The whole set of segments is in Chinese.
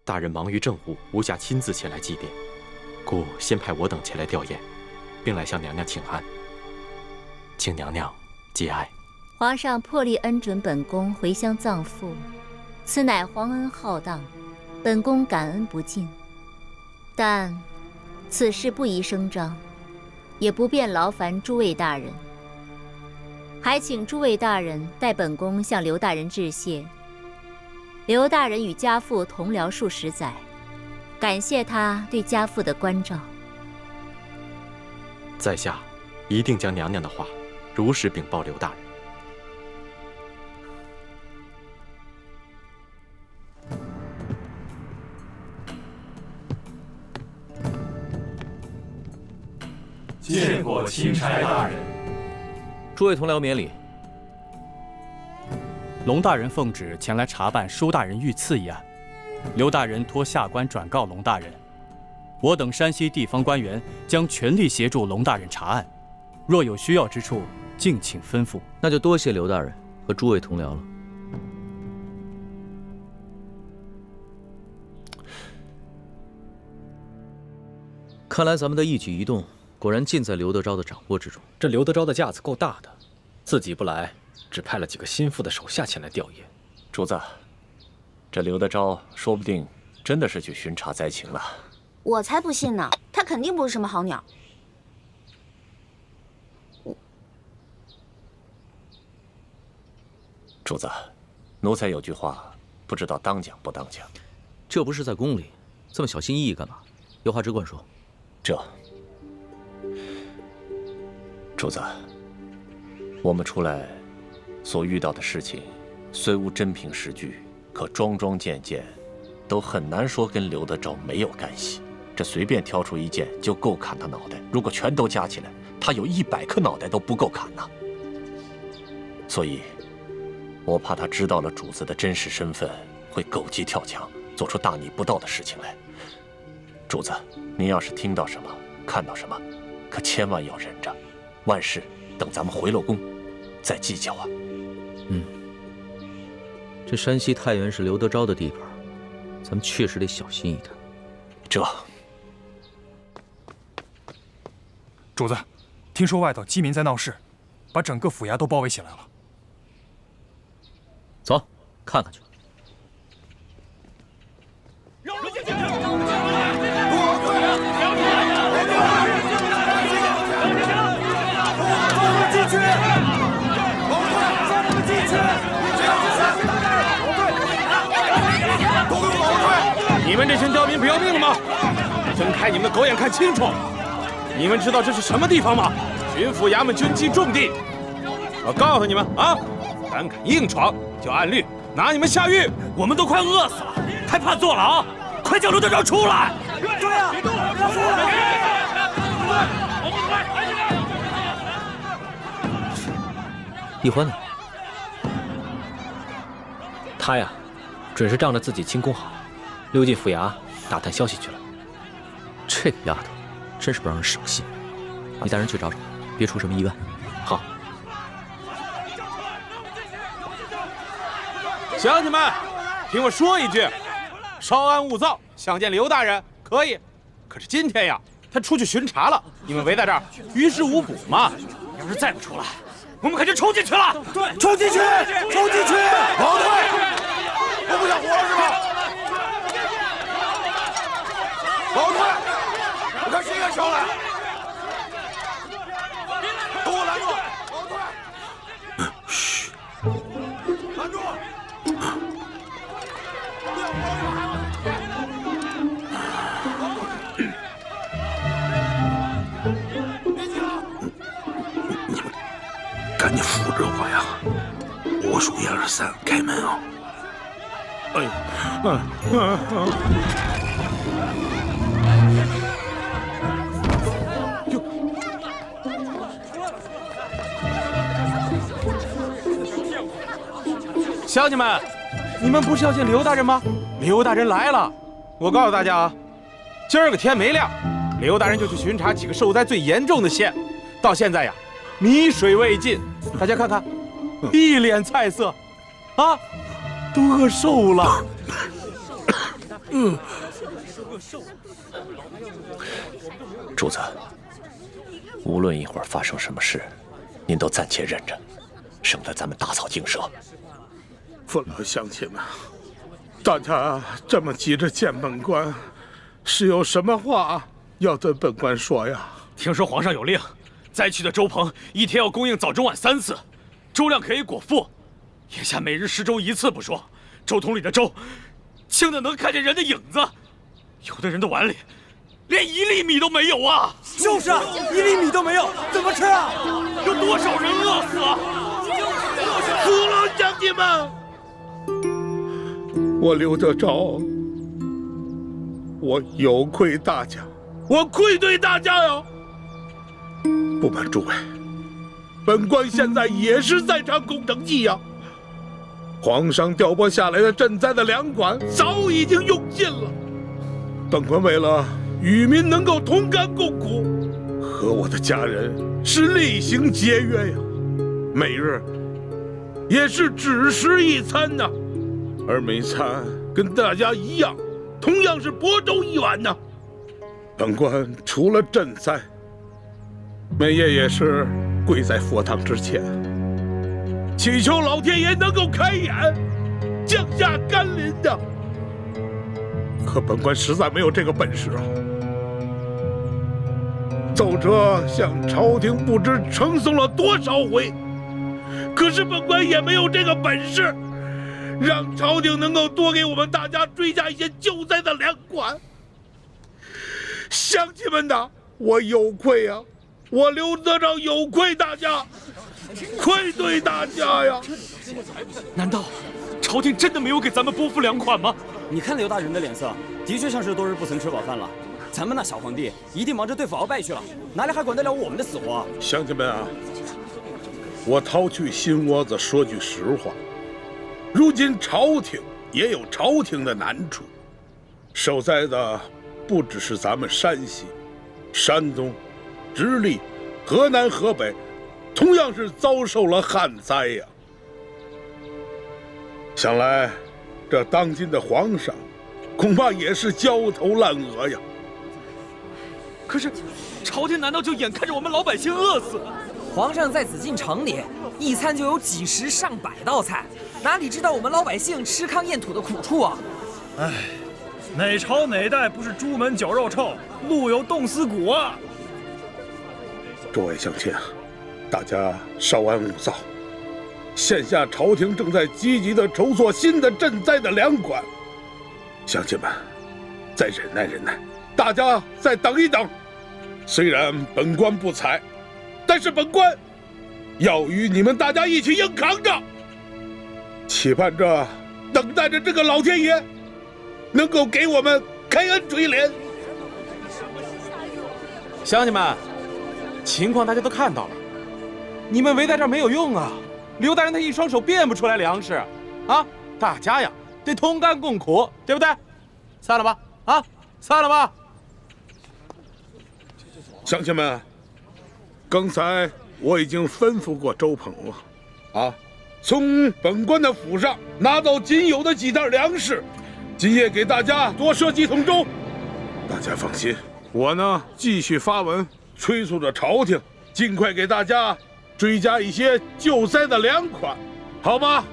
大人忙于政务，无暇亲自前来祭奠，故先派我等前来吊唁，并来向娘娘请安，请娘娘节哀。皇上破例恩准本宫回乡葬父，此乃皇恩浩荡，本宫感恩不尽。但此事不宜声张，也不便劳烦诸位大人，还请诸位大人代本宫向刘大人致谢。刘大人与家父同僚数十载，感谢他对家父的关照。在下一定将娘娘的话如实禀报刘大人。见过钦差大人。诸位同僚免礼。龙大人奉旨前来查办舒大人遇刺一案，刘大人托下官转告龙大人，我等山西地方官员将全力协助龙大人查案，若有需要之处，敬请吩咐。那就多谢刘大人和诸位同僚了。看来咱们的一举一动，果然尽在刘德昭的掌握之中。这刘德昭的架子够大的，自己不来，只派了几个心腹的手下前来吊唁。主子，这刘德昭说不定真的是去巡查灾情了。我才不信呢，他肯定不是什么好鸟。主子，奴才有句话，不知道当讲不当讲。这不是在宫里，这么小心翼翼干嘛？有话只管说。主子，我们出来所遇到的事情，虽无真凭实据，可桩桩件件都很难说跟刘德昭没有干系。这随便挑出一件就够砍他脑袋，如果全都加起来，他有100颗脑袋都不够砍呐。所以，我怕他知道了主子的真实身份，会狗急跳墙，做出大逆不道的事情来。主子，您要是听到什么、看到什么，可千万要忍着，万事等咱们回了宫再计较啊。这山西太原是刘德昭的地盘，咱们确实得小心一点。主子，听说外头饥民在闹事，把整个府衙都包围起来了。走，看看去。你们这群刁民不要命了吗？睁开你们的狗眼看清楚！你们知道这是什么地方吗？巡抚衙门军机重地。我告诉你们啊，胆敢硬闯，就按律拿你们下狱。我们都快饿死了，还怕坐牢？快叫刘德昭出来！对呀，别动，不要出来！易欢呢？他呀，准是仗着自己轻功好，溜进府衙打探消息去了。这个丫头，真是不让人省心。你带人去找找，别出什么意外。好。乡亲们，听我说一句，稍安勿躁。想见刘大人可以，可是今天呀，他出去巡查了，你们围在这儿，于事无补嘛。要是再不出来，我们可就冲进去了！对，冲进去，冲进去！后退！我不想活了是吧？后退！我看谁敢上来！给我拦住！后退！嘘！拦住！赶紧扶着我呀！我数1、2、3，开门啊！乡亲们，你们不是要见刘大人吗？刘大人来了！我告诉大家啊，今儿个天没亮，刘大人就去巡查几个受灾最严重的县，到现在呀，米水未进。大家看看，一脸菜色，啊，都饿瘦了。主子，无论一会儿发生什么事，您都暂且忍着，省得咱们打草惊蛇。父老乡亲们，大家这么急着见本官，是有什么话要对本官说呀？听说皇上有令，灾区的粥棚一天要供应早中晚3次，粥量可以果腹。眼下每日施粥1次不说，粥桶里的粥清的能看见人的影子，有的人的碗里连1粒米都没有啊！就是啊，1粒米都没有，怎么吃啊？有多少人饿死啊？父老乡亲们，我刘德昭，我有愧大家，我愧对大家呀！不瞒诸位，本官现在也是在场工程计呀。皇上调拨下来的赈灾的粮款早已经用尽了，本官为了与民能够同甘共苦，和我的家人是厉行节约呀，每日也是只食1餐呐，而每餐跟大家一样，同样是薄粥1碗呐。本官除了赈灾，每夜也是跪在佛堂之前，祈求老天爷能够开眼，降下甘霖的。可本官实在没有这个本事啊！奏折向朝廷不知呈送了多少回，可是本官也没有这个本事，让朝廷能够多给我们大家追加一些救灾的粮款。乡亲们呐，我有愧啊！我刘德昭有愧大家，愧对大家呀！难道朝廷真的没有给咱们拨付粮款吗？你看刘大人的脸色，的确像是多日不曾吃饱饭了。咱们那小皇帝一定忙着对付鳌拜去了，哪里还管得了我们的死活啊？乡亲们啊，我掏去心窝子说句实话，如今朝廷也有朝廷的难处，受灾的不只是咱们山西、山东、直隶、河南、河北，同样是遭受了旱灾呀。想来，这当今的皇上，恐怕也是焦头烂额呀。可是，朝廷难道就眼看着我们老百姓饿死？皇上在紫禁城里，一餐就有几十上百道菜，哪里知道我们老百姓吃糠咽土的苦处啊！哎，哪朝哪代不是朱门酒肉臭，路有冻死骨啊！诸位乡亲啊，大家稍安勿躁。现下朝廷正在积极地筹措新的赈灾的粮款，乡亲们，再忍耐忍耐，大家再等一等。虽然本官不才，但是本官要与你们大家一起硬扛着，期盼着、等待着这个老天爷能够给我们开恩垂怜。乡亲们，情况大家都看到了，你们围在这儿没有用啊！刘大人他一双手变不出来粮食，啊，大家呀得同甘共苦，对不对？散了吧，啊，散了吧。乡亲们，刚才我已经吩咐过周鹏了，啊，从本官的府上拿到仅有的几袋粮食，今夜给大家多设几桶粥。大家放心，我呢继续发文催促着朝廷，尽快给大家追加一些救灾的粮款，好吗？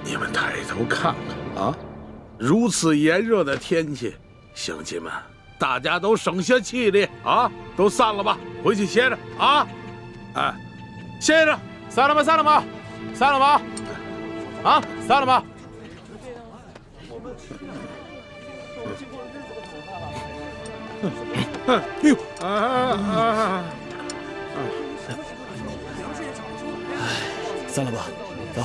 你们抬头看看啊，如此炎热的天气，乡亲们，大家都省下气力啊，都散了吧，回去歇着啊！哎，歇着，散了吧，散了吧，散了吧，啊，散了吧。哎呦散了吧，走。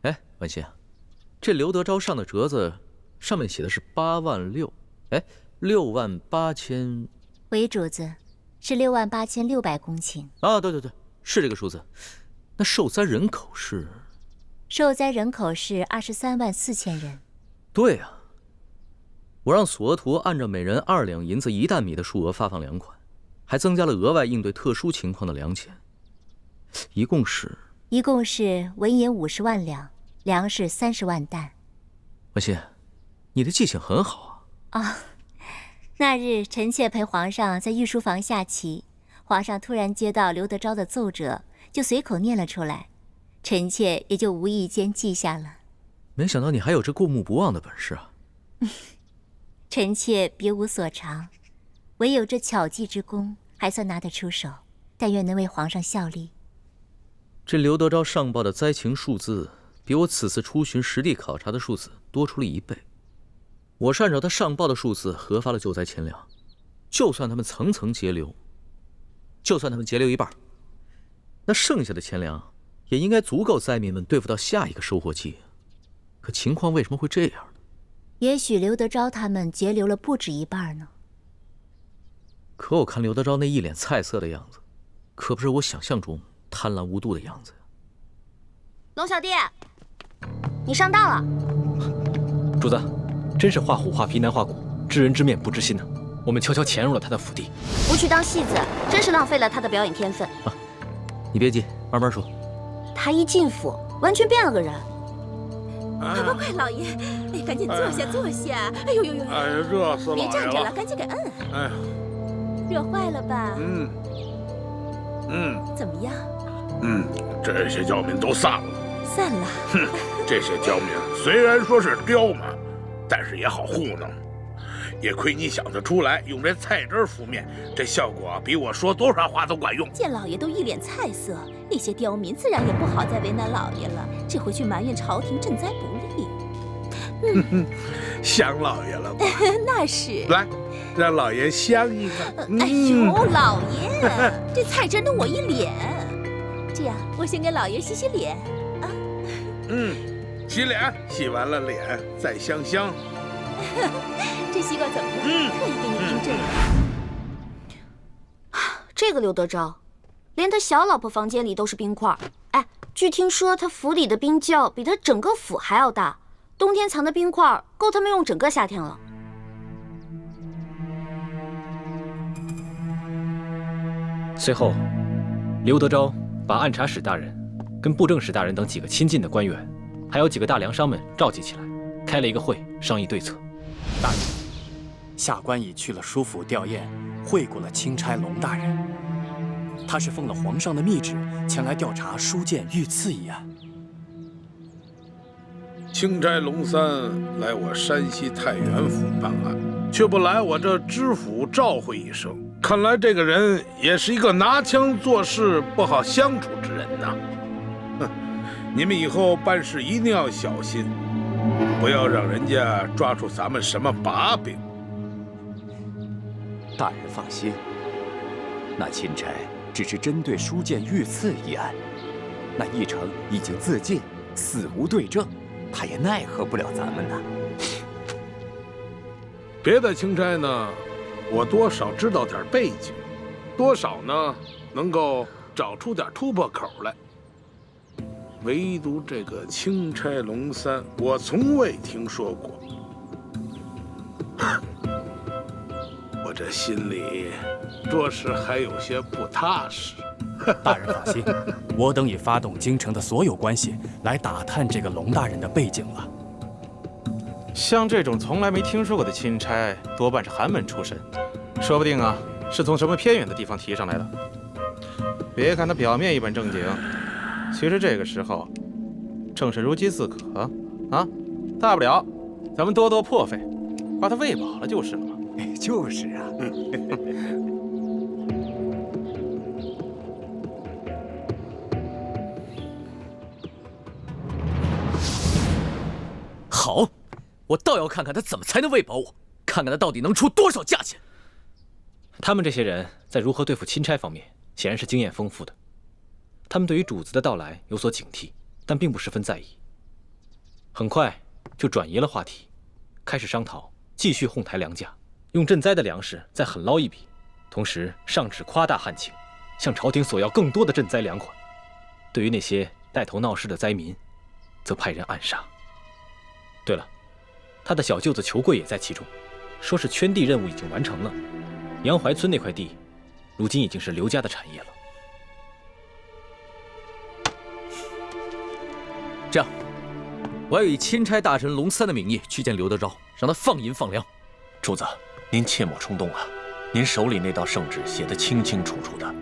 哎，文心，这刘德昭上的折子上面写的是8万6，哎，6万8千。韦主子，是68600公顷。啊，对，是这个数字。那受灾人口是？受灾人口是234000人。对啊，我让索额图按照每人2两银子1担米的数额发放粮款，还增加了额外应对特殊情况的粮钱，一共是纹银50万两，粮食30万担。婉欣，你的记性很好啊。啊，那日臣妾陪皇上在御书房下棋，皇上突然接到刘德昭的奏折，就随口念了出来，臣妾也就无意间记下了。没想到你还有这过目不忘的本事啊！臣妾别无所长，唯有这巧记之功，还算拿得出手。但愿能为皇上效力。这刘德昭上报的灾情数字，比我此次出巡实地考察的数字多出了1倍。我是按照他上报的数字核发了救灾钱粮，就算他们层层节流，就算他们节流一半，那剩下的钱粮也应该足够灾民们对付到下一个收获季。可情况为什么会这样呢？也许刘德昭他们节流了不止一半呢。可我看刘德昭那一脸菜色的样子，可不是我想象中贪婪无度的样子呀。龙小弟，你上当了。主子，真是画虎画皮难画骨，知人知面不知心呢。我们悄悄潜入了他的府邸，不去当戏子，真是浪费了他的表演天分。你别急，慢慢说。他一进府，完全变了个人。快，老爷，哎，赶紧坐下，坐下。哎呦，哎呀，热死老爷了！别站着了，赶紧给摁。哎呀，热坏了吧？怎么样？这些刁民都散了。散了。哼，这些刁民虽然说是刁蛮，但是也好糊弄。也亏你想得出来，用这菜汁敷面，这效果比我说多少话都管用。见老爷都一脸菜色，那些刁民自然也不好再为难老爷了，只会去埋怨朝廷赈灾不利。想老爷了吧？那是。来，让老爷香一个。哎呦，老爷，这菜汁弄我一脸。这样，我先给老爷洗洗脸啊。洗脸，洗完了脸再香香。这西瓜怎么样？特意给你冰镇的。这个刘德昭，连他小老婆房间里都是冰块。哎，据听说他府里的冰窖比他整个府还要大，冬天藏的冰块够他们用整个夏天了。随后，刘德昭把按察使大人、跟布政使大人等几个亲近的官员，还有几个大粮商们召集起来，开了一个会，商议对策。大人，下官已去了书府吊唁，会过了钦差龙大人。他是奉了皇上的密旨前来调查书剑遇刺一案。钦差龙三来我山西太原府办案，却不来我这知府召会一声，看来这个人也是一个拿枪做事不好相处之人呐。你们以后办事一定要小心，不要让人家抓住咱们什么把柄。大人放心，那钦差只是针对书剑遇刺一案，那义成已经自尽，死无对证，他也奈何不了咱们呐。别的钦差呢，我多少知道点背景，多少呢能够找出点突破口来。唯独这个钦差龙三，我从未听说过。我这心里着实还有些不踏实。大人放心，我等已发动京城的所有关系来打探这个龙大人的背景了。像这种从来没听说过的钦差，多半是寒门出身，说不定啊是从什么偏远的地方提上来的。别看他表面一本正经，其实这个时候正是如饥似渴啊！大不了咱们多多破费，把他喂饱了就是了嘛。就是啊。好，我倒要看看他怎么才能喂饱我，看看他到底能出多少价钱。他们这些人在如何对付钦差方面，显然是经验丰富的。他们对于主子的到来有所警惕，但并不十分在意。很快就转移了话题，开始商讨继续哄抬粮价，用赈灾的粮食再狠捞一笔，同时上旨夸大旱情，向朝廷索要更多的赈灾粮款。对于那些带头闹事的灾民，则派人暗杀。对了，他的小舅子裘贵也在其中，说是圈地任务已经完成了，杨槐村那块地，如今已经是刘家的产业了。这样，我要以钦差大臣龙三的名义去见刘德昭，让他放银放粮。主子，您切莫冲动啊！您手里那道圣旨写得清清楚楚的，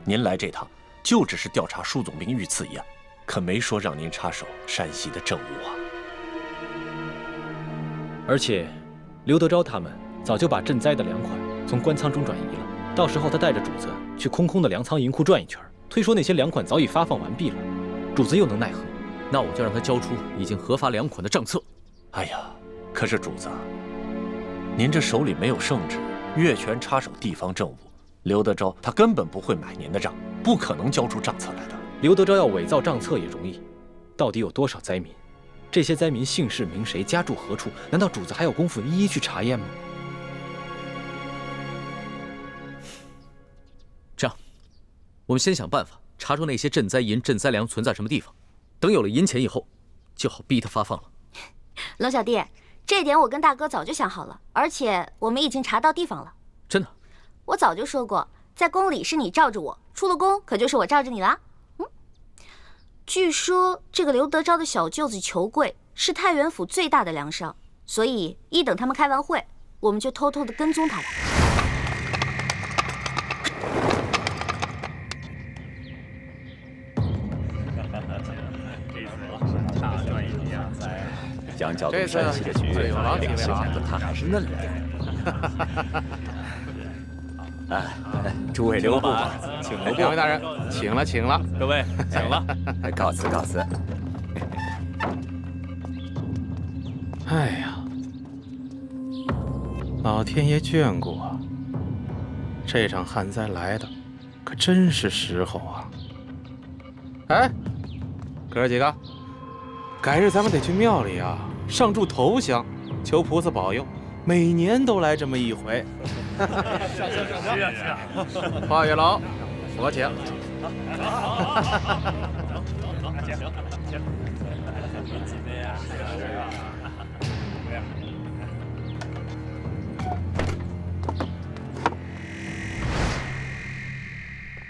您来这趟就只是调查舒总兵遇刺一案，可没说让您插手山西的政务啊。而且，刘德昭他们早就把赈灾的粮款从官仓中转移了，到时候他带着主子去空空的粮仓银库转一圈，推说那些粮款早已发放完毕了，主子又能奈何？那我就让他交出已经核发粮款的账册。哎呀，可是主子，您这手里没有圣旨，越权插手地方政务，刘德昭他根本不会买您的账，不可能交出账册来的。刘德昭要伪造账册也容易，到底有多少灾民？这些灾民姓氏名谁，家住何处？难道主子还有功夫一一去查验吗？这样，我们先想办法查出那些赈灾银、赈灾粮存在什么地方，等有了银钱以后，就好逼他发放了。龙小弟，这点我跟大哥早就想好了，而且我们已经查到地方了。真的？我早就说过，在宫里是你罩着我，出了宫可就是我罩着你啦。据说这个刘德昭的小舅子裘贵是太原府最大的粮商，所以一等他们开完会，我们就偷偷的跟踪他俩。将搅动山西的局势，令现在的他还是嫩了点。诸位留步吧，请留步。两位大人，请了，请了。各位，请了。告辞，告辞。哎呀，老天爷眷顾啊！这场旱灾来的可真是时候啊！哎，哥几个，改日咱们得去庙里啊，上柱头香，求菩萨保佑，每年都来这么一回。话越老，我请。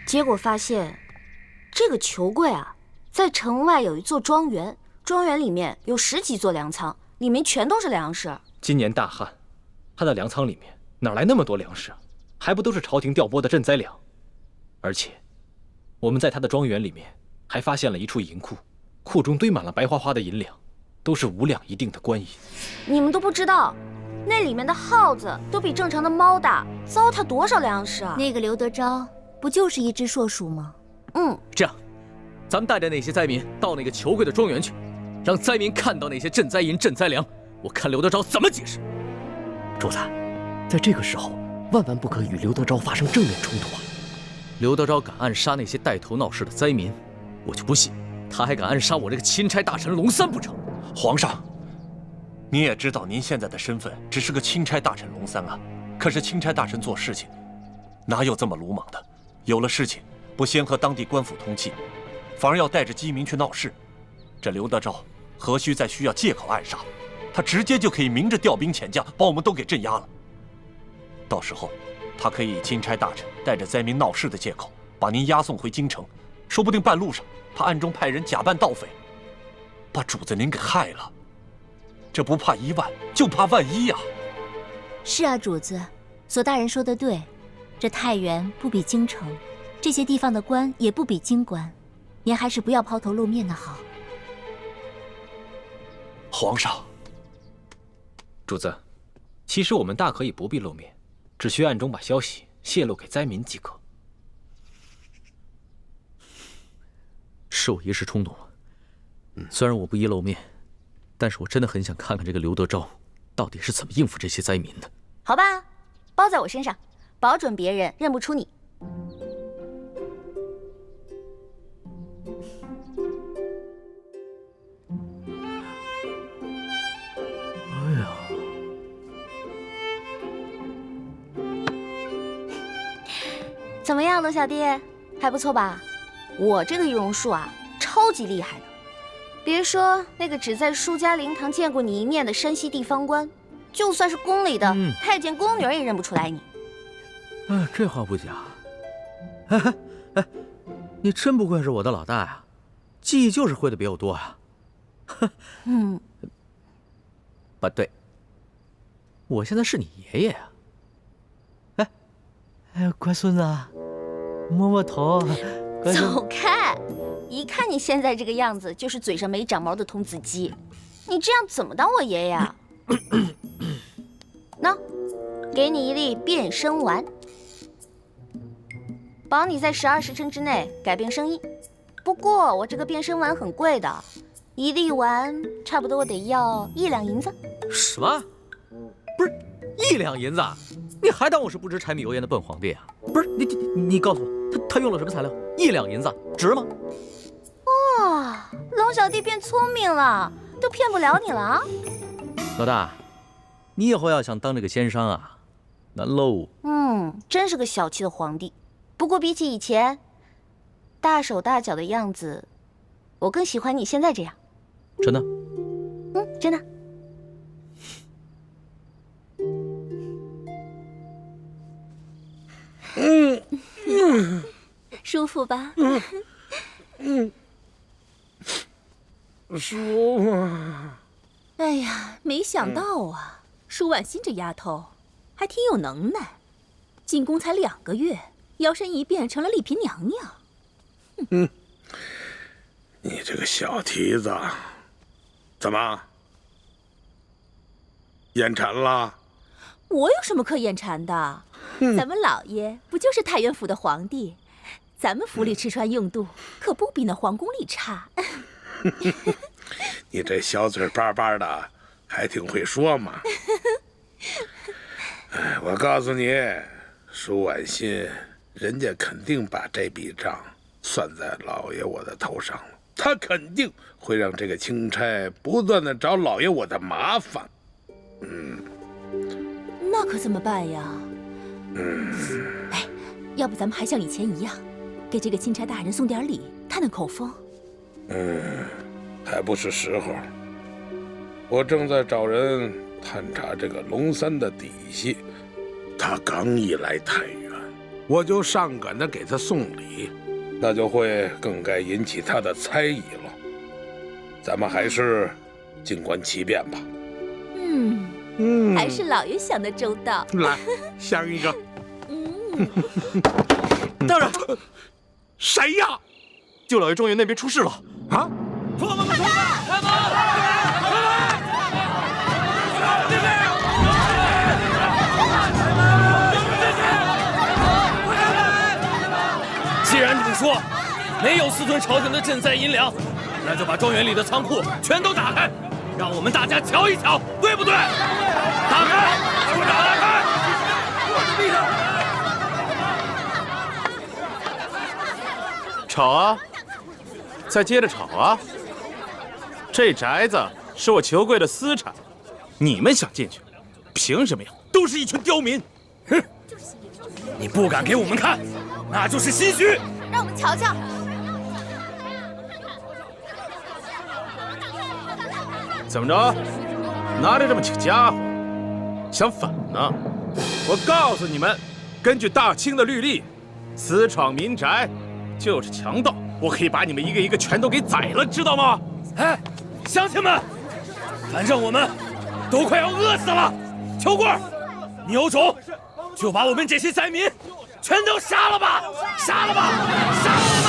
结果发现，这个裘贵啊，在城外有一座庄园，庄园里面有10几座粮仓，里面全都是粮食。今年大旱，他的粮仓里面哪来那么多粮食啊？还不都是朝廷调拨的赈灾粮？而且，我们在他的庄园里面还发现了一处银库，库中堆满了白花花的银两，都是5两一锭的官银。你们都不知道，那里面的耗子都比正常的猫大，糟蹋多少粮食啊！那个刘德昭不就是一只硕鼠吗？这样，咱们带着那些灾民到那个裘贵的庄园去，让灾民看到那些赈灾银、赈灾粮，我看刘德昭怎么解释。主子，在这个时候，万万不可与刘德昭发生正面冲突啊！刘德昭敢暗杀那些带头闹事的灾民，我就不信他还敢暗杀我这个钦差大臣龙三不成？皇上，你也知道您现在的身份只是个钦差大臣龙三啊，可是钦差大臣做事情哪有这么鲁莽的？有了事情不先和当地官府通气，反而要带着饥民去闹事，这刘德昭何须再需要借口暗杀？他直接就可以明着调兵遣将，把我们都给镇压了。到时候，他可以以钦差大臣带着灾民闹事的借口，把您押送回京城，说不定半路上他暗中派人假扮盗匪，把主子您给害了。这不怕1万，就怕万一呀！是啊，主子，索大人说得对，这太原不比京城，这些地方的官也不比京官，您还是不要抛头露面的好。皇上，主子，其实我们大可以不必露面，只需暗中把消息泄露给灾民即可。是我一时冲动了，虽然我不宜露面，但是我真的很想看看这个刘德昭到底是怎么应付这些灾民的。好吧，包在我身上，保准别人认不出你。怎么样，罗小弟，还不错吧？我这个易容术啊，超级厉害的。别说那个只在舒家灵堂见过你一面的山西地方官，就算是宫里的太监宫女也认不出来你。这话不假。哎，你真不愧是我的老大呀，记忆就是会的比我多呀。不对，我现在是你爷爷啊。乖孙子，摸摸头。走开！一看你现在这个样子，就是嘴上没长毛的童子鸡。你这样怎么当我爷爷啊？喏，给你一粒变声丸，保你在12时辰之内改变声音。不过我这个变声丸很贵的，一粒丸差不多得要1两银子。什么？不是1两银子？你还当我是不知柴米油盐的笨皇帝啊？不是你告诉我，他用了什么材料？1两银子值吗？哇，龙小弟变聪明了，都骗不了你了啊！老大，你以后要想当这个仙商啊，难喽。真是个小气的皇帝。不过比起以前大手大脚的样子，我更喜欢你现在这样。真的？真的。舒服吧？舒服。哎呀，没想到啊，舒婉欣这丫头还挺有能耐，进宫才2个月，摇身一变成了丽嫔娘娘。你这个小蹄子，怎么眼馋了？我有什么可眼馋的？咱们老爷不就是太原府的皇帝？咱们府里吃穿用度可不比那皇宫里差。你这小嘴巴巴的，还挺会说嘛。我告诉你，舒婉欣，人家肯定把这笔账算在老爷我的头上了。他肯定会让这个钦差不断的找老爷我的麻烦。那可怎么办呀？要不咱们还像以前一样，给这个钦差大人送点礼，探探口风。还不是时候。我正在找人探查这个龙三的底细，他刚一来太原，我就上赶着给他送礼，那就会更该引起他的猜疑了。咱们还是静观其变吧。还是老爷想的周到。来，想一个。大人，谁呀？舅老爷庄园那边出事了啊！出门！开门！既然这么说，没有私吞朝廷的赈灾银两，那就把庄园里的仓库全都打开，让我们大家瞧一瞧，对不对？打开！给我打开！吵啊！再接着吵啊！这宅子是我裘贵的私产，你们想进去，凭什么呀？都是一群刁民！哼！你不敢给我们看，那就是心虚。让我们瞧瞧。怎么着？拿着这么几个家伙，想反呢？我告诉你们，根据大清的律例，私闯民宅就是强盗，我可以把你们一个一个全都给宰了，知道吗？哎，乡亲们，反正我们都快要饿死了。裘贵，你有种就把我们这些灾民全都杀了吧！杀了吧！杀了我们！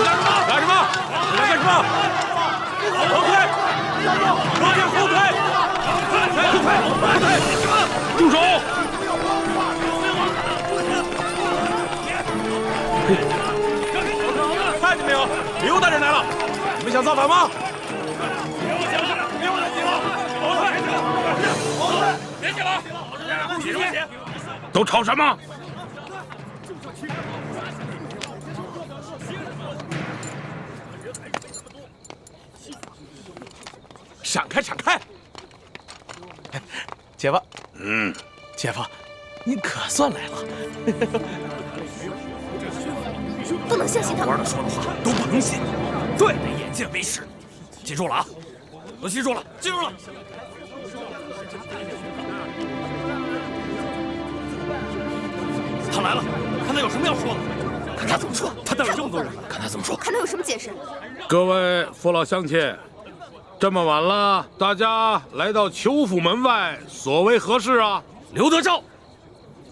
干什么？干什么？你来干什么？后退！罗定后退！后退！住手！看见没有？刘大人来了！你们想造反吗？别起来！都吵什么？闪开！闪开！姐夫，姐夫，您可算来了。不能相信他们。官的说的话都不能信，对，得眼见为实。记住了啊！都记住了，记住了。他来了，看他有什么要说的。看他怎么说。他带了这么多人，看他怎么说。看他有什么解释。各位父老乡亲，这么晚了，大家来到裘府门外，所为何事啊？刘德昭，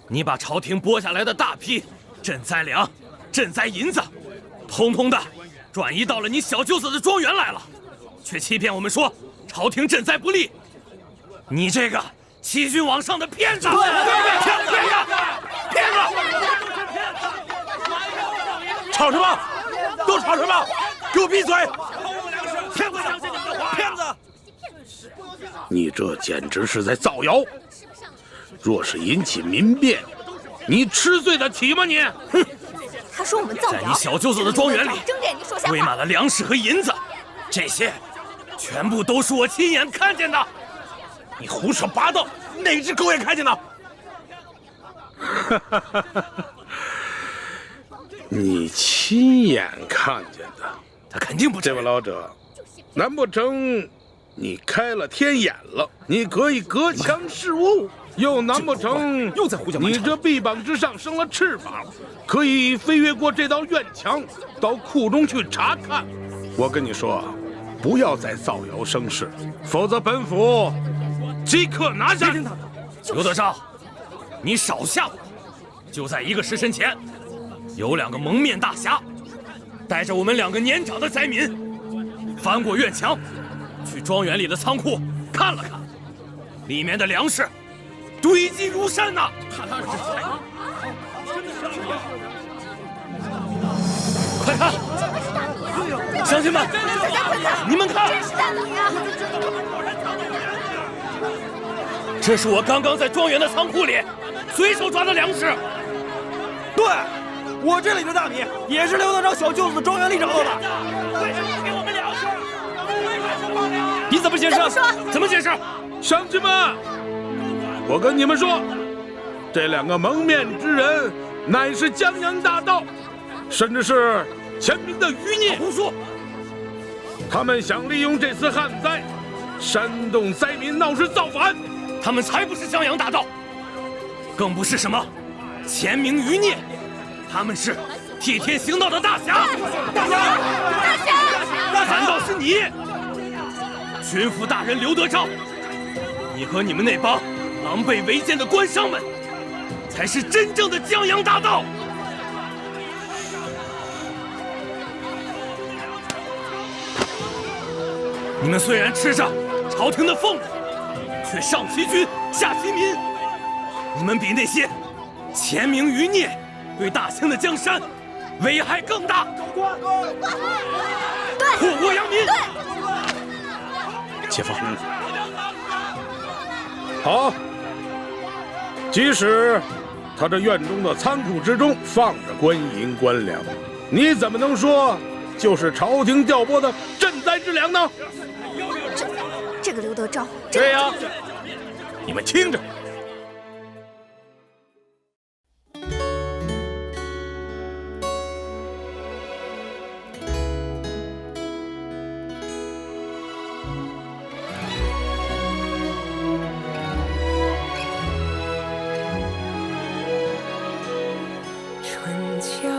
你把朝廷拨下来的大批赈灾粮、赈灾银子，通通的转移到了你小舅子的庄园来了，却欺骗我们说朝廷赈灾不利。你这个欺君罔上的骗子！骗子！骗子！吵什么？都吵什么？给我闭嘴！骗子！骗子！你这简直是在造谣！若是引起民变，你吃罪得起吗？你！哼！他说我们造谣，在你小舅子的庄园里，睁着眼睛说瞎话，堆满了粮食和银子，这些全部都是我亲眼看见的。你胡说八道！哪只狗眼看见的？你亲眼看见的？他肯定不。这位老者，难不成你开了天眼了？你可以隔墙视物，又难不成又在胡搅蛮缠？你这臂膀之上生了翅膀，可以飞越过这道院墙，到库中去查看？我跟你说，不要再造谣生事，否则本府即刻拿下。刘德昭，你少吓我！就在1个时辰前，有2个蒙面大侠，带着我们2个年长的灾民，翻过院墙，去庄园里的仓库看了看，里面的粮食堆积如山呐！快看，乡亲们，你们看，这是我刚刚在庄园的仓库里随手抓的粮食。对，我这里的大米也是刘德昭小舅子的庄园里找到的。为什么给我们粮食？你怎么解释？怎么解释？乡亲们，我跟你们说，这2个蒙面之人乃是江洋大盗，甚至是前明的余孽。胡说！他们想利用这次旱灾，煽动灾民闹事造反。他们才不是江洋大盗，更不是什么前明余孽，他们是替天行道的大侠！大侠！大侠！反倒是你，巡抚大人刘德昭，你和你们那帮狼狈为奸的官商们，才是真正的江洋大盗！你们虽然吃着朝廷的俸禄，却上欺君下欺民，你们比那些前明余孽对大清的江山危害更大，祸国殃民。且放。好，即使他这院中的仓库之中放着官银官粮，你怎么能说就是朝廷调拨的赈灾之粮呢？这个刘德昭，对呀，你们听着。春秋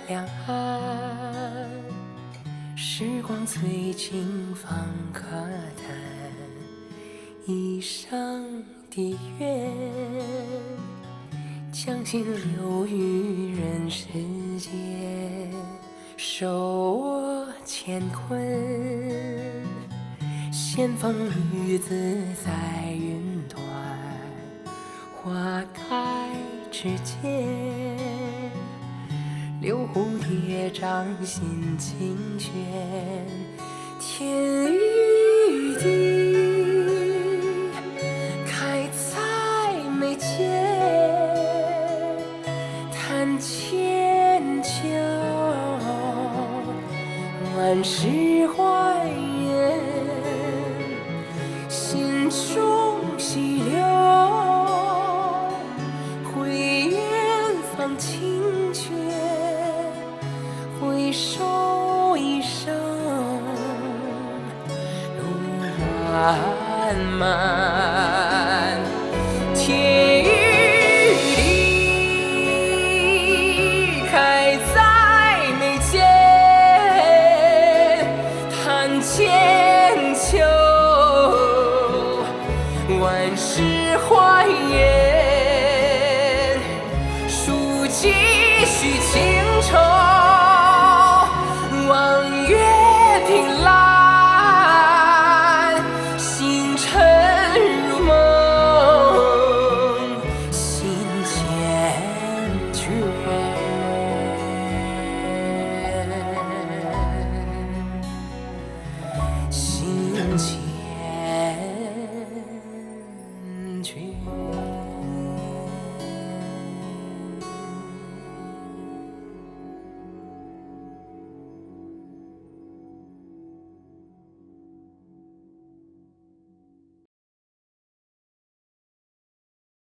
两岸，时光催尽方可谈。一生的愿，将心留于人世间，手握乾坤，仙风女子在云端，花开之间，留蝴蝶掌心清泉，天与地开在眉间，谈千秋，万事还原，心中细流，回远方清回首一生路漫漫。